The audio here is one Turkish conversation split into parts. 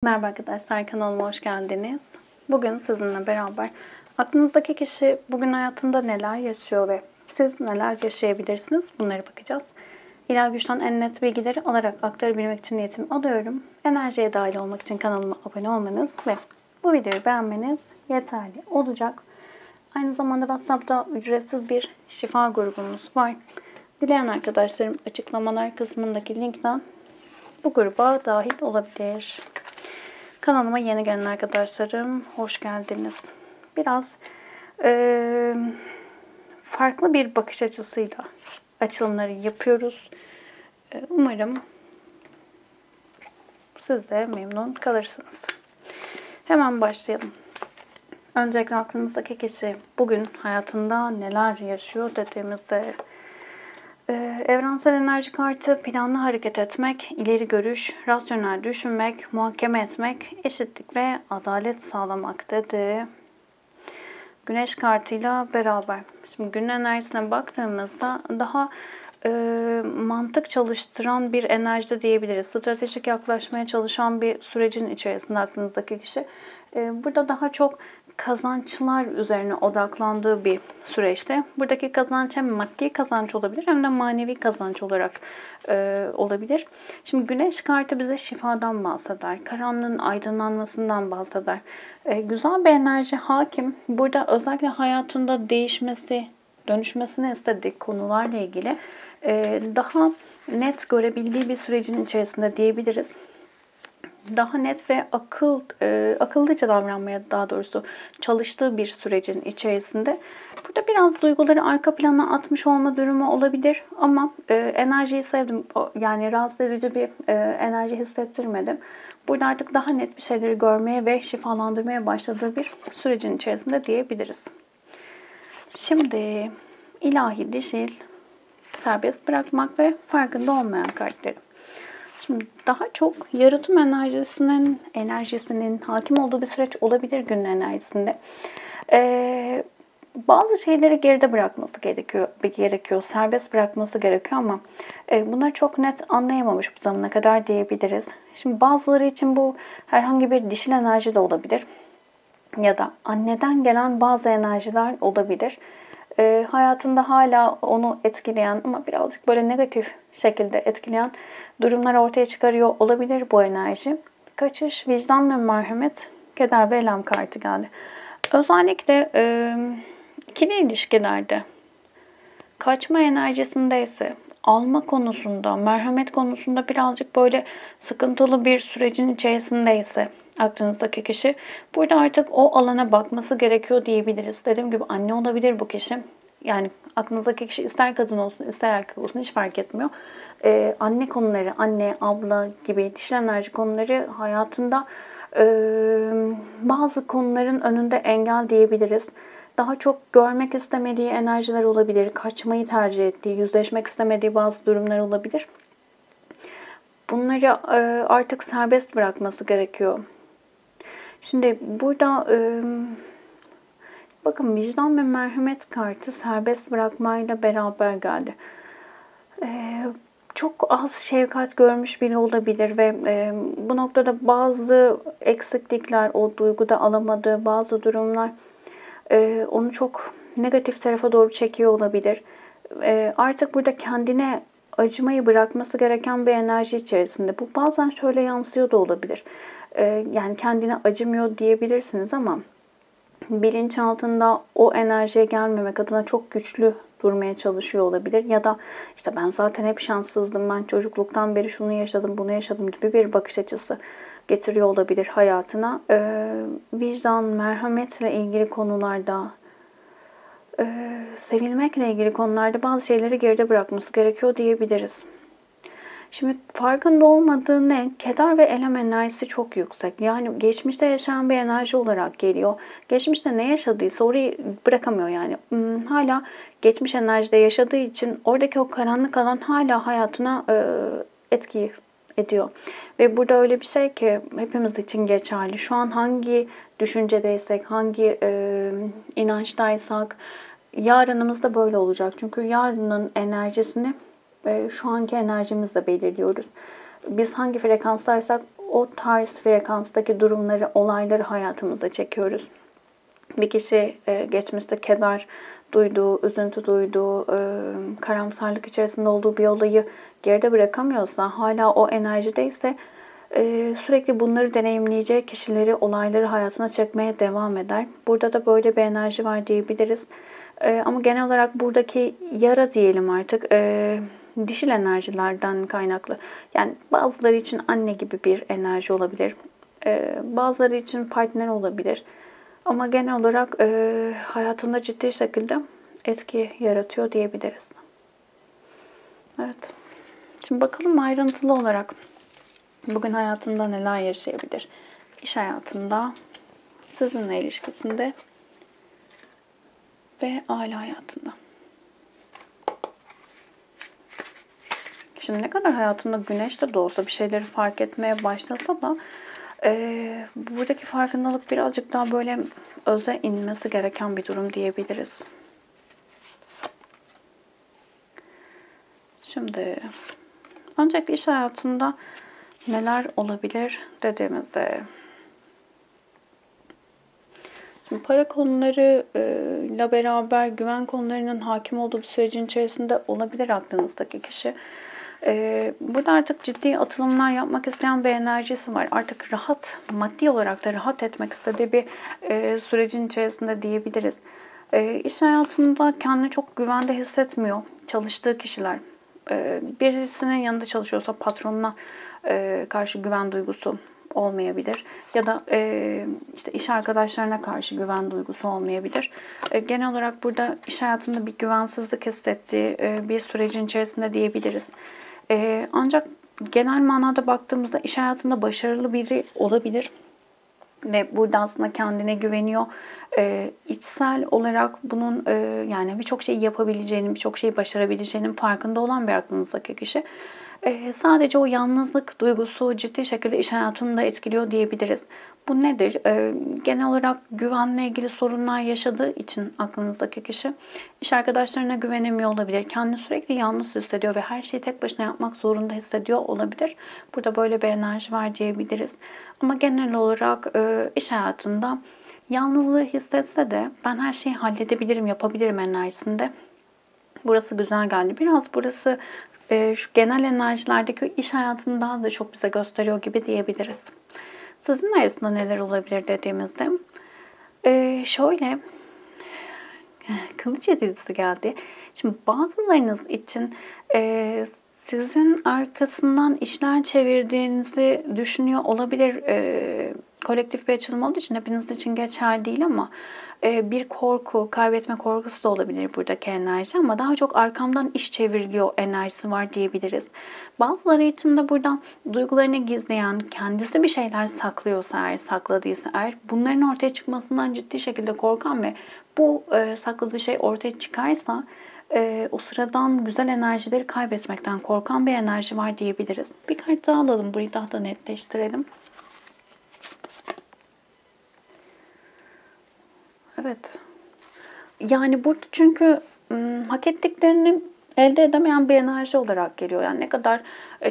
Merhaba arkadaşlar, kanalıma hoş geldiniz. Bugün sizinle beraber aklınızdaki kişi bugün hayatında neler yaşıyor ve siz neler yaşayabilirsiniz bunlara bakacağız. İlahi güçten en net bilgileri alarak aktarabilmek için niyetimi alıyorum. Enerjiye dahil olmak için kanalıma abone olmanız ve bu videoyu beğenmeniz yeterli olacak. Aynı zamanda WhatsApp'ta ücretsiz bir şifa grubumuz var. Dileyen arkadaşlarım açıklamalar kısmındaki linkten bu gruba dahil olabilir. Kanalıma yeni gelen arkadaşlarım, hoş geldiniz. Biraz farklı bir bakış açısıyla açılımları yapıyoruz. Umarım siz de memnun kalırsınız. Hemen başlayalım. Öncelikle aklınızdaki kişi bugün hayatında neler yaşıyor dediğimizde evrensel enerji kartı planlı hareket etmek, ileri görüş, rasyonel düşünmek, muhakeme etmek, eşitlik ve adalet sağlamak dedi. Güneş kartıyla beraber. Şimdi günün enerjisine baktığımızda daha mantık çalıştıran bir enerjide diyebiliriz. Stratejik yaklaşmaya çalışan bir sürecin içerisinde aklınızdaki kişi. Burada daha çok kazançlar üzerine odaklandığı bir süreçte. Buradaki kazanç hem maddi kazanç olabilir hem de manevi kazanç olarak olabilir. Şimdi güneş kartı bize şifadan bahseder. Karanlığın aydınlanmasından bahseder. Güzel bir enerji hakim. Burada özellikle hayatında değişmesi, dönüşmesini istediği konularla ilgili daha net görebildiği bir sürecin içerisinde diyebiliriz. Daha net ve akıllıca davranmaya, daha doğrusu çalıştığı bir sürecin içerisinde. Burada biraz duyguları arka plana atmış olma durumu olabilir ama enerjiyi sevdim. Yani rahatsız edici bir enerji hissettirmedim. Burada artık daha net bir şeyleri görmeye ve şifalandırmaya başladığı bir sürecin içerisinde diyebiliriz. Şimdi ilahi, dişil, serbest bırakmak ve farkında olmayan kartları. Şimdi daha çok yaratım enerjisinin hakim olduğu bir süreç olabilir günün enerjisinde. Bazı şeyleri geride bırakması gerekiyor, serbest bırakması gerekiyor ama bunları çok net anlayamamış bu zamana kadar diyebiliriz. Şimdi bazıları için bu herhangi bir dişil enerji de olabilir ya da anneden gelen bazı enerjiler olabilir. Hayatında hala onu etkileyen ama birazcık böyle negatif şekilde etkileyen durumlar ortaya çıkarıyor olabilir bu enerji. Kaçış, vicdan ve merhamet, keder ve elem kartı geldi. Özellikle ikili ilişkilerde kaçma enerjisindeyse, alma konusunda, merhamet konusunda birazcık böyle sıkıntılı bir sürecin içerisindeyse aklınızdaki kişi, burada artık o alana bakması gerekiyor diyebiliriz. Dediğim gibi anne olabilir bu kişi. Yani aklınızdaki kişi ister kadın olsun ister erkek olsun hiç fark etmiyor. Anne konuları, anne, abla gibi dişil enerji konuları hayatında bazı konuların önünde engel diyebiliriz. Daha çok görmek istemediği enerjiler olabilir, kaçmayı tercih ettiği, yüzleşmek istemediği bazı durumlar olabilir. Bunları artık serbest bırakması gerekiyor. Şimdi burada bakın vicdan ve merhamet kartı serbest bırakmayla beraber geldi. Çok az şefkat görmüş biri olabilir ve bu noktada bazı eksiklikler, o duyguda alamadığı bazı durumlar onu çok negatif tarafa doğru çekiyor olabilir. Artık burada kendine acımayı bırakması gereken bir enerji içerisinde. Bu bazen şöyle yansıyor da olabilir. Yani kendine acımıyor diyebilirsiniz ama bilinçaltında o enerjiye gelmemek adına çok güçlü durmaya çalışıyor olabilir. Ya da işte ben zaten hep şanssızdım, ben çocukluktan beri şunu yaşadım, bunu yaşadım gibi bir bakış açısı getiriyor olabilir hayatına. Vicdan, merhametle ilgili konularda, sevilmekle ilgili konularda bazı şeyleri geride bırakması gerekiyor diyebiliriz. Şimdi farkında olmadığı ne? Keder ve elem enerjisi çok yüksek. Yani geçmişte yaşayan bir enerji olarak geliyor. Geçmişte ne yaşadıysa orayı bırakamıyor yani. Hala geçmiş enerjide yaşadığı için oradaki o karanlık alan hala hayatına etki ediyor. Ve burada öyle bir şey ki hepimiz için geçerli. Şu an hangi düşüncedeysek, hangi inançtaysak yarınımız da böyle olacak. Çünkü yarının enerjisini şu anki enerjimizle belirliyoruz. Biz hangi frekanstaysak o tarz frekanstaki durumları, olayları hayatımıza çekiyoruz. Bir kişi geçmişte keder duyduğu, üzüntü duyduğu, karamsarlık içerisinde olduğu bir olayı geride bırakamıyorsa, hala o enerjideyse sürekli bunları deneyimleyecek kişileri, olayları hayatına çekmeye devam eder. Burada da böyle bir enerji var diyebiliriz. Ama genel olarak buradaki yara diyelim artık dişil enerjilerden kaynaklı. Yani bazıları için anne gibi bir enerji olabilir. Bazıları için partner olabilir. Ama genel olarak hayatında ciddi şekilde etki yaratıyor diyebiliriz. Evet. Şimdi bakalım ayrıntılı olarak bugün hayatında neler yaşayabilir? İş hayatında, sizinle ilişkisinde ve aile hayatında. Şimdi ne kadar hayatında güneş de olsa bir şeyleri fark etmeye başlasa da buradaki farkındalık birazcık daha böyle öze inmesi gereken bir durum diyebiliriz. Şimdi ancak iş hayatında neler olabilir dediğimizde şimdi para konularıyla beraber güven konularının hakim olduğu bir sürecin içerisinde olabilir aklınızdaki kişi. Burada artık ciddi atılımlar yapmak isteyen bir enerjisi var. Artık rahat, maddi olarak da rahat etmek istediği bir sürecin içerisinde diyebiliriz. İş hayatında kendini çok güvende hissetmiyor çalıştığı kişiler. Birisinin yanında çalışıyorsa patronuna karşı güven duygusu olmayabilir. Ya da işte iş arkadaşlarına karşı güven duygusu olmayabilir. Genel olarak burada iş hayatında bir güvensizlik hissettiği bir sürecin içerisinde diyebiliriz. Ancak genel manada baktığımızda iş hayatında başarılı biri olabilir. Ve burada aslında kendine güveniyor. İçsel olarak bunun yani birçok şeyi yapabileceğinin, birçok şeyi başarabileceğinin farkında olan bir aklınızdaki kişi. Sadece o yalnızlık duygusu ciddi şekilde iş hayatını da etkiliyor diyebiliriz. Bu nedir? Genel olarak güvenle ilgili sorunlar yaşadığı için aklınızdaki kişi iş arkadaşlarına güvenemiyor olabilir. Kendini sürekli yalnız hissediyor ve her şeyi tek başına yapmak zorunda hissediyor olabilir. Burada böyle bir enerji var diyebiliriz. Ama genel olarak iş hayatında yalnızlığı hissetse de ben her şeyi halledebilirim, yapabilirim enerjisinde. Burası güzel geldi. Biraz burası şu genel enerjilerdeki iş hayatını daha da çok bize gösteriyor gibi diyebiliriz. Sizin arasında neler olabilir dediğimizde şöyle kılıç yedilisi geldi. Şimdi bazılarınız için sizin arkasından işler çevirdiğinizi düşünüyor olabilir. Kolektif bir açılım olduğu için hepiniz için geçerli değil ama bir korku, kaybetme korkusu da olabilir buradaki enerji ama daha çok arkamdan iş çevriliyor enerjisi var diyebiliriz. Bazıları için de buradan duygularını gizleyen, kendisi bir şeyler saklıyorsa eğer, sakladıysa eğer bunların ortaya çıkmasından ciddi şekilde korkan ve bu sakladığı şey ortaya çıkarsa o sıradan güzel enerjileri kaybetmekten korkan bir enerji var diyebiliriz. Bir kart daha alalım. Burayı daha da netleştirelim. Evet. Yani burada çünkü hak ettiklerini elde edemeyen bir enerji olarak geliyor. Yani ne kadar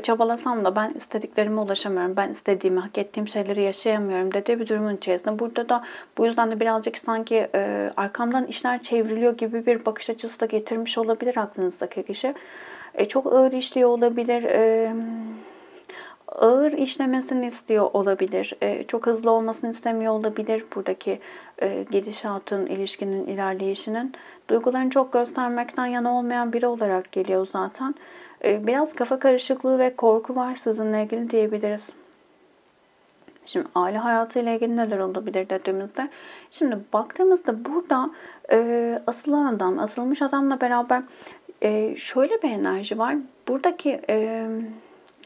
çabalasam da ben istediklerime ulaşamıyorum. Ben istediğimi, hak ettiğim şeyleri yaşayamıyorum dediği bir durumun içerisinde. Burada da bu yüzden de birazcık sanki arkamdan işler çevriliyor gibi bir bakış açısı da getirmiş olabilir aklınızdaki kişi. Çok ağır işliyor olabilir. Ağır işlemesini istiyor olabilir. Çok hızlı olmasını istemiyor olabilir buradaki gidişatın, ilişkinin ilerleyişinin. Duygularını çok göstermekten yana olmayan biri olarak geliyor zaten. Biraz kafa karışıklığı ve korku var sizinle ilgili diyebiliriz. Şimdi aile hayatı ile ilgili neler olabilir dediğimizde. Şimdi baktığımızda burada asılan adam, asılmış adamla beraber şöyle bir enerji var. Buradaki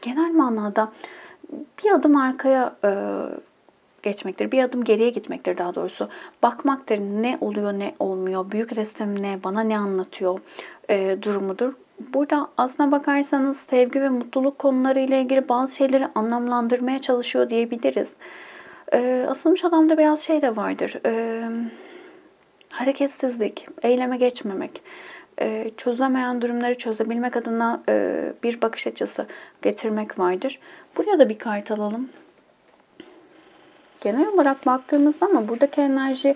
genel manada bir adım arkaya geçmektir. Bir adım geriye gitmektir daha doğrusu. Bakmaktır. Ne oluyor, ne olmuyor. Büyük resim ne, bana ne anlatıyor durumudur. Burada aslına bakarsanız sevgi ve mutluluk konuları ile ilgili bazı şeyleri anlamlandırmaya çalışıyor diyebiliriz. Asılmış adamda biraz şey de vardır. Hareketsizlik, eyleme geçmemek, çözülemeyen durumları çözebilmek adına bir bakış açısı getirmek vardır. Buraya da bir kart alalım. genel olarak baktığımızda ama buradaki enerji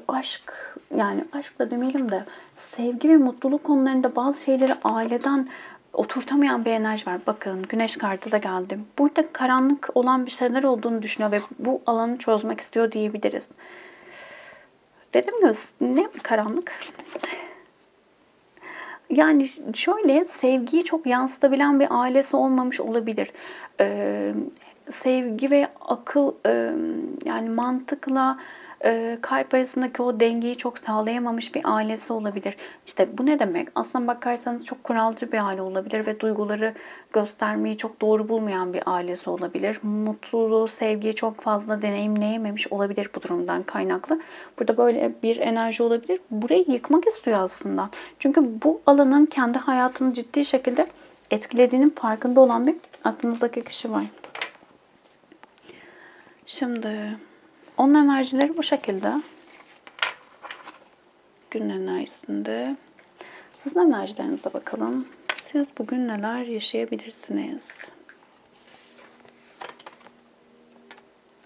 aşk, yani aşk da demeyelim de sevgi ve mutluluk konularında bazı şeyleri aileden oturtamayan bir enerji var. Bakın güneş kartı da geldi. Burada karanlık olan bir şeyler olduğunu düşünüyor ve bu alanı çözmek istiyor diyebiliriz. Dediğim gibi ne karanlık? Yani şöyle, sevgiyi çok yansıtabilen bir ailesi olmamış olabilir. Sevgi ve akıl, yani mantıkla kalp arasındaki o dengeyi çok sağlayamamış bir ailesi olabilir. İşte bu ne demek? Aslına bakarsanız çok kuralcı bir aile olabilir ve duyguları göstermeyi çok doğru bulmayan bir ailesi olabilir. Mutluluğu, sevgiyi çok fazla deneyimleyememiş olabilir bu durumdan kaynaklı. Burada böyle bir enerji olabilir. Burayı yıkmak istiyor aslında. Çünkü bu alanın kendi hayatını ciddi şekilde etkilediğinin farkında olan bir aklınızdaki kişi var. Şimdi onun enerjileri bu şekilde. Gün enerjisinde. Sizin enerjilerinize bakalım. Siz bugün neler yaşayabilirsiniz?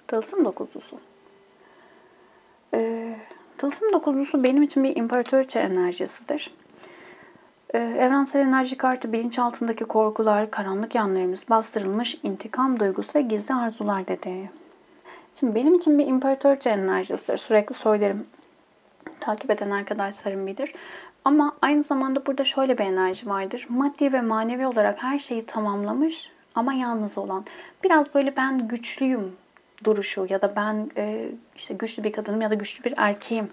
Tılsım dokuzlusu. Tılsım dokuzlusu benim için bir imparatoriçe enerjisidir. Evrensel enerji kartı bilinçaltındaki korkular, karanlık yanlarımız, bastırılmış intikam duygusu ve gizli arzular dedi. Şimdi benim için bir imparatoriçe enerjisidir. Sürekli söylerim. Takip eden arkadaşlarım bilir. Ama aynı zamanda burada şöyle bir enerji vardır. Maddi ve manevi olarak her şeyi tamamlamış ama yalnız olan. Biraz böyle ben güçlüyüm duruşu ya da ben işte güçlü bir kadınım ya da güçlü bir erkeğim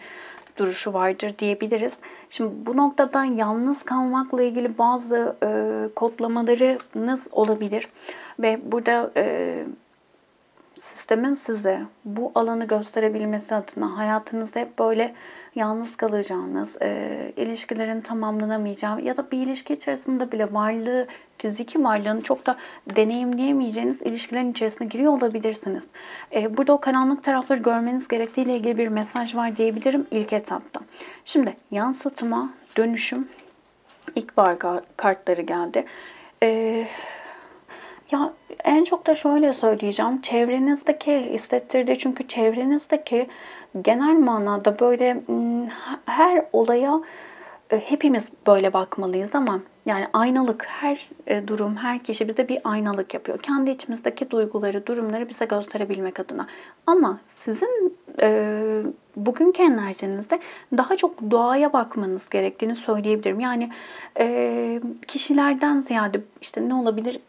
duruşu vardır diyebiliriz. Şimdi bu noktada yalnız kalmakla ilgili bazı kodlamalarınız olabilir. Ve burada sistemin size bu alanı gösterebilmesi adına hayatınızda hep böyle yalnız kalacağınız, ilişkilerin tamamlanamayacağı ya da bir ilişki içerisinde bile varlığı, fiziki varlığını çok da deneyimleyemeyeceğiniz ilişkilerin içerisine giriyor olabilirsiniz. Burada o karanlık tarafları görmeniz gerektiğiyle ilgili bir mesaj var diyebilirim ilk etapta. Şimdi yansıtma, dönüşüm, ilkbahar kartları geldi. Ya en çok da şöyle söyleyeceğim. Çevrenizdeki hissettirdiği, çünkü çevrenizdeki genel manada böyle her olaya hepimiz böyle bakmalıyız ama yani aynalık her durum, her kişi bize bir aynalık yapıyor. Kendi içimizdeki duyguları, durumları bize gösterebilmek adına. Ama sizin bugünkü enerjinizde daha çok doğaya bakmanız gerektiğini söyleyebilirim. Yani kişilerden ziyade işte ne olabilir?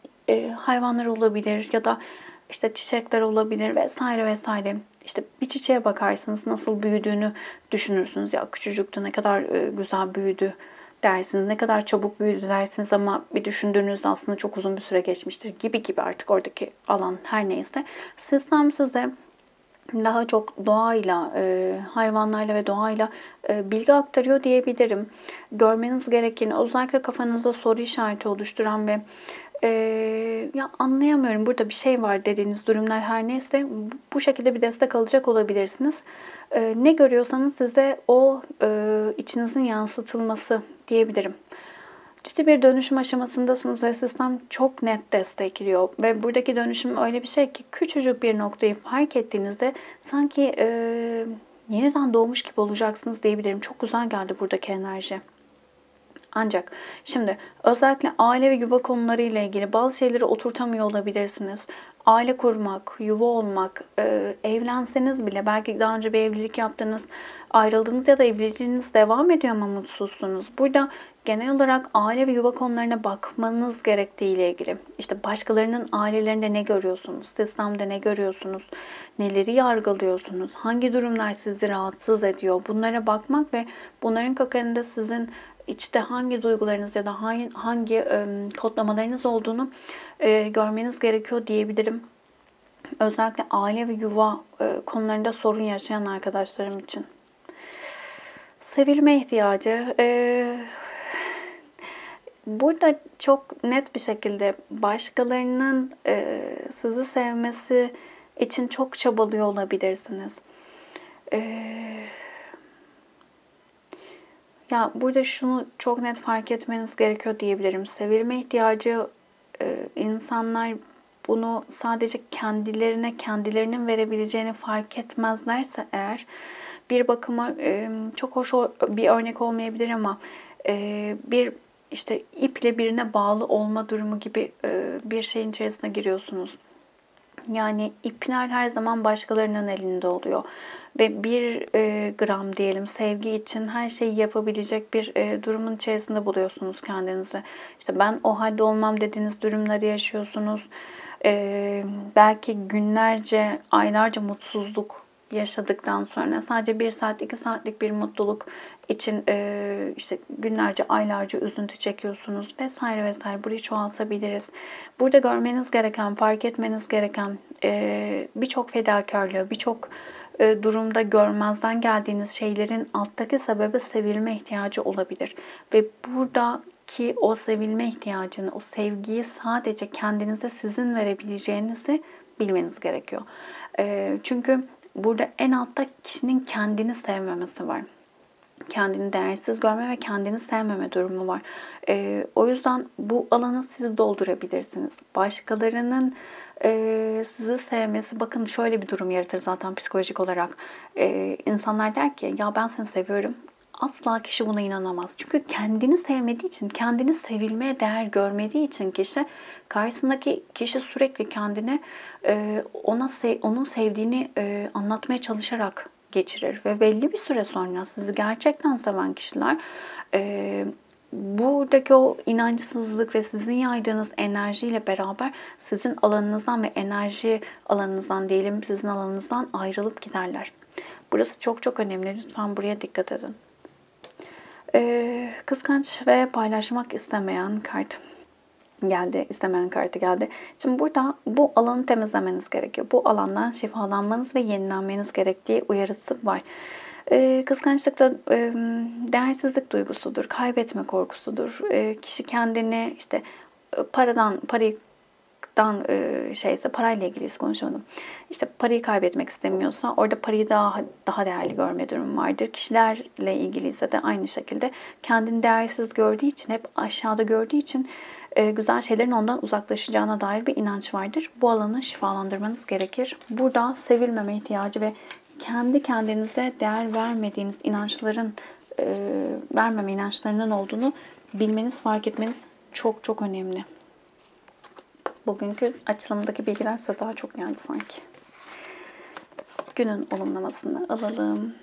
Hayvanlar olabilir ya da işte çiçekler olabilir vesaire vesaire. İşte bir çiçeğe bakarsınız, nasıl büyüdüğünü düşünürsünüz. Ya küçücüktü, ne kadar güzel büyüdü dersiniz. Ne kadar çabuk büyüdü dersiniz ama bir düşündüğünüzde aslında çok uzun bir süre geçmiştir gibi gibi, artık oradaki alan her neyse. Sistem size daha çok doğayla, hayvanlarla ve doğayla bilgi aktarıyor diyebilirim. Görmeniz gerekeni, özellikle kafanızda soru işareti oluşturan ve ya anlayamıyorum, burada bir şey var dediğiniz durumlar her neyse bu şekilde bir destek alacak olabilirsiniz. Ne görüyorsanız size o içinizin yansıtılması diyebilirim. Ciddi bir dönüşüm aşamasındasınız ve sistem çok net destekliyor. Ve buradaki dönüşüm öyle bir şey ki küçücük bir noktayı fark ettiğinizde sanki yeniden doğmuş gibi olacaksınız diyebilirim. Çok güzel geldi buradaki enerji. Ancak şimdi özellikle aile ve yuva konuları ile ilgili bazı şeyleri oturtamıyor olabilirsiniz. Aile kurmak, yuva olmak, evlenseniz bile belki daha önce bir evlilik yaptınız, ayrıldınız ya da evliliğiniz devam ediyor ama mutsuzsunuz. Burada genel olarak aile ve yuva konularına bakmanız gerektiği ile ilgili. İşte başkalarının ailelerinde ne görüyorsunuz, sistemde ne görüyorsunuz, neleri yargılıyorsunuz, hangi durumlar sizi rahatsız ediyor, bunlara bakmak ve bunların kökeninde sizin içte hangi duygularınız ya da hangi kodlamalarınız olduğunu görmeniz gerekiyor diyebilirim. Özellikle aile ve yuva konularında sorun yaşayan arkadaşlarım için. Sevilme ihtiyacı. Burada çok net bir şekilde başkalarının sizi sevmesi için çok çabalıyor olabilirsiniz. Ya burada şunu çok net fark etmeniz gerekiyor diyebilirim. Sevilme ihtiyacı insanlar bunu sadece kendilerinin verebileceğini fark etmezlerse eğer, bir bakıma çok hoş bir örnek olmayabilir ama bir işte iple birine bağlı olma durumu gibi bir şeyin içerisine giriyorsunuz. Yani ipler her zaman başkalarının elinde oluyor. Ve bir gram diyelim sevgi için her şeyi yapabilecek bir durumun içerisinde buluyorsunuz kendinizi. İşte ben o halde olmam dediğiniz durumları yaşıyorsunuz. Belki günlerce, aylarca mutsuzluk yaşadıktan sonra sadece 1 saat, 2 saatlik bir mutluluk için işte günlerce, aylarca üzüntü çekiyorsunuz vesaire vesaire. Burayı çoğaltabiliriz. Burada görmeniz gereken, fark etmeniz gereken birçok fedakarlığı, birçok durumda görmezden geldiğiniz şeylerin alttaki sebebi sevilme ihtiyacı olabilir. Ve buradaki o sevilme ihtiyacını, o sevgiyi sadece kendinize sizin verebileceğinizi bilmeniz gerekiyor. Çünkü burada en altta kişinin kendini sevmemesi var. Kendini değersiz görme ve kendini sevmeme durumu var. O yüzden bu alanı siz doldurabilirsiniz. Başkalarının sizi sevmesi, bakın şöyle bir durum yaratır zaten psikolojik olarak. İnsanlar der ki ya ben seni seviyorum. Asla kişi buna inanamaz. Çünkü kendini sevmediği için, kendini sevilmeye değer görmediği için kişi, karşısındaki kişi sürekli kendini onun sevdiğini anlatmaya çalışarak geçirir. Ve belli bir süre sonra sizi gerçekten seven kişiler buradaki o inançsızlık ve sizin yaydığınız enerjiyle beraber sizin alanınızdan ve enerji alanınızdan diyelim, sizin alanınızdan ayrılıp giderler. Burası çok çok önemli. Lütfen buraya dikkat edin. Kıskanç ve paylaşmak istemeyen kart geldi. İstemeyen kartı geldi. Şimdi burada bu alanı temizlemeniz gerekiyor. Bu alandan şifalanmanız ve yenilenmeniz gerektiği uyarısı var. Kıskançlık da değersizlik duygusudur, kaybetme korkusudur. Kişi kendini işte parayla ilgili konuşalım. İşte parayı kaybetmek istemiyorsa orada parayı daha değerli görme durumu vardır. Kişilerle ilgiliyse de aynı şekilde kendini değersiz gördüğü için, hep aşağıda gördüğü için güzel şeylerin ondan uzaklaşacağına dair bir inanç vardır. Bu alanı şifalandırmanız gerekir. Burada sevilmeme ihtiyacı ve kendi kendinize değer vermediğiniz inançların, vermeme inançlarının olduğunu bilmeniz, fark etmeniz çok çok önemli. Bugünkü açılımdaki bilgiler size daha çok geldi sanki. Günün olumlamasını alalım.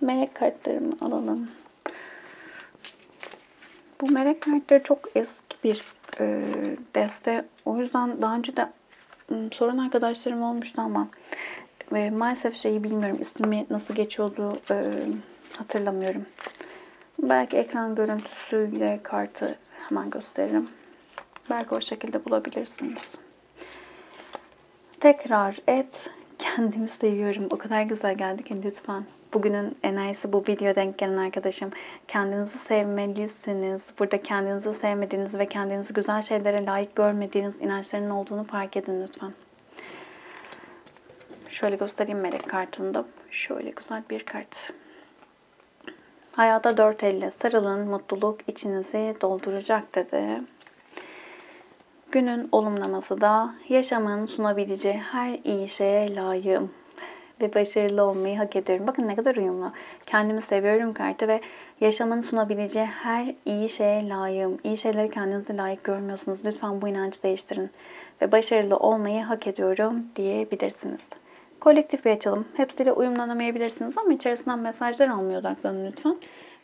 Melek kartlarımı alalım. Bu melek kartları çok eski bir deste. O yüzden daha önce de soran arkadaşlarım olmuştu ama maalesef şeyi bilmiyorum. İsmi nasıl geçiyordu hatırlamıyorum. Belki ekran görüntüsüyle kartı hemen gösteririm. Belki o şekilde bulabilirsiniz. Tekrar et. Kendimi seviyorum. O kadar güzel geldi ki lütfen. Bugünün enerjisi bu videoya denk gelen arkadaşım. Kendinizi sevmelisiniz. Burada kendinizi sevmediğiniz ve kendinizi güzel şeylere layık görmediğiniz inançların olduğunu fark edin lütfen. Şöyle göstereyim melek kartında. Şöyle güzel bir kart. Hayata 4 elle sarılın. Mutluluk içinizi dolduracak dedi. Günün olumlaması da yaşamın sunabileceği her iyi şeye layığım ve başarılı olmayı hak ediyorum. Bakın ne kadar uyumlu. Kendimi seviyorum kartı ve yaşamın sunabileceği her iyi şeye layığım. İyi şeyleri kendinize layık görmüyorsunuz. Lütfen bu inancı değiştirin. Ve başarılı olmayı hak ediyorum diyebilirsiniz. Kolektif bir açılım. Hepsiyle uyumlanamayabilirsiniz ama içerisinden mesajlar almaya odaklanın lütfen.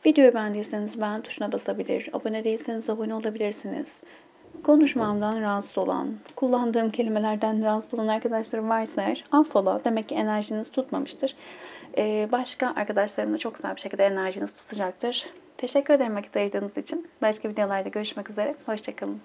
Videoyu beğendiyseniz beğen tuşuna basabilir. Abone değilseniz abone olabilirsiniz. Konuşmamdan rahatsız olan, kullandığım kelimelerden rahatsız olan arkadaşlarım varsa eğer affola. Demek ki enerjiniz tutmamıştır. Başka arkadaşlarım da çok güzel bir şekilde enerjiniz tutacaktır. Teşekkür ederim vakit ayırdığınız için. Başka videolarda görüşmek üzere. Hoşçakalın.